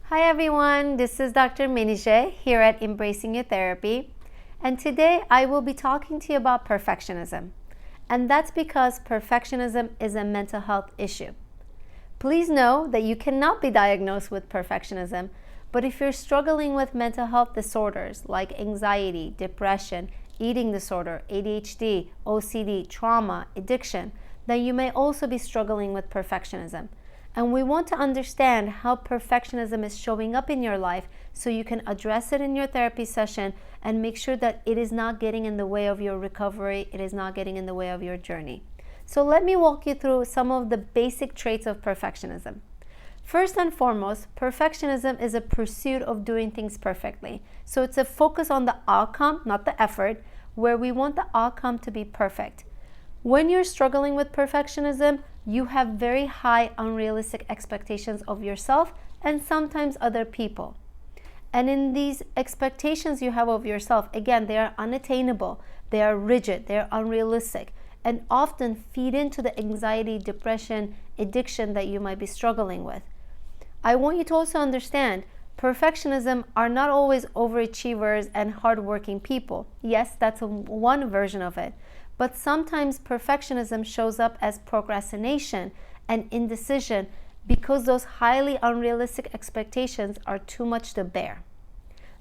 Hi everyone, this is Dr. Menije here at Embracing Your Therapy, and today I will be talking to you about perfectionism, and that's because perfectionism is a mental health issue. Please know that you cannot be diagnosed with perfectionism, but if you're struggling with mental health disorders like anxiety, depression, eating disorder, ADHD, OCD, trauma, addiction, then you may also be struggling with perfectionism. And we want to understand how perfectionism is showing up in your life so you can address it in your therapy session and make sure that it is not getting in the way of your recovery, it is not getting in the way of your journey. So let me walk you through some of the basic traits of perfectionism. First and foremost, perfectionism is a pursuit of doing things perfectly. So it's a focus on the outcome, not the effort, where we want the outcome to be perfect. When you're struggling with perfectionism, you have very high unrealistic expectations of yourself and sometimes other people. And in these expectations you have of yourself, again, they are unattainable, they are rigid, they are unrealistic, and often feed into the anxiety, depression, addiction that you might be struggling with. I want you to also understand, perfectionism are not always overachievers and hardworking people. Yes, that's one version of it. But sometimes perfectionism shows up as procrastination and indecision because those highly unrealistic expectations are too much to bear.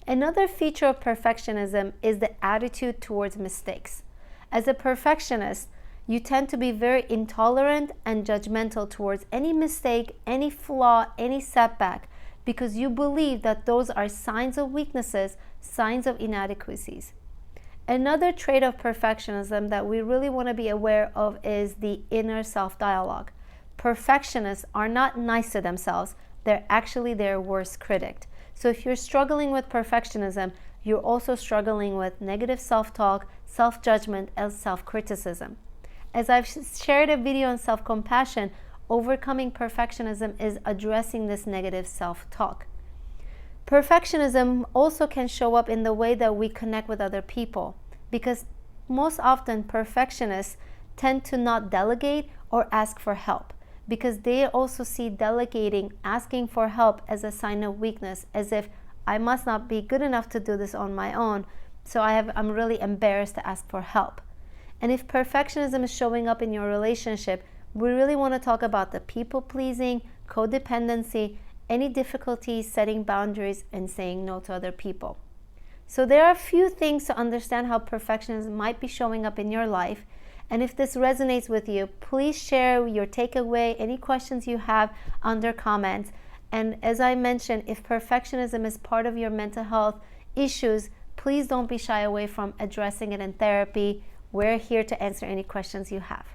Another feature of perfectionism is the attitude towards mistakes. As a perfectionist, you tend to be very intolerant and judgmental towards any mistake, any flaw, any setback, because you believe that those are signs of weaknesses, signs of inadequacies. Another trait of perfectionism that we really want to be aware of is the inner self-dialogue. Perfectionists are not nice to themselves. They're actually their worst critic. So if you're struggling with perfectionism, you're also struggling with negative self-talk, self-judgment, and self-criticism. As I've shared a video on self-compassion, overcoming perfectionism is addressing this negative self-talk. Perfectionism also can show up in the way that we connect with other people, because most often perfectionists tend to not delegate or ask for help, because they also see delegating, asking for help as a sign of weakness, as if I must not be good enough to do this on my own, so I'm really embarrassed to ask for help. And if perfectionism is showing up in your relationship, we really want to talk about the people-pleasing, codependency, any difficulties setting boundaries and saying no to other people. So there are a few things to understand how perfectionism might be showing up in your life. And if this resonates with you, please share your takeaway, any questions you have under comments. And as I mentioned, if perfectionism is part of your mental health issues, please don't be shy away from addressing it in therapy. We're here to answer any questions you have.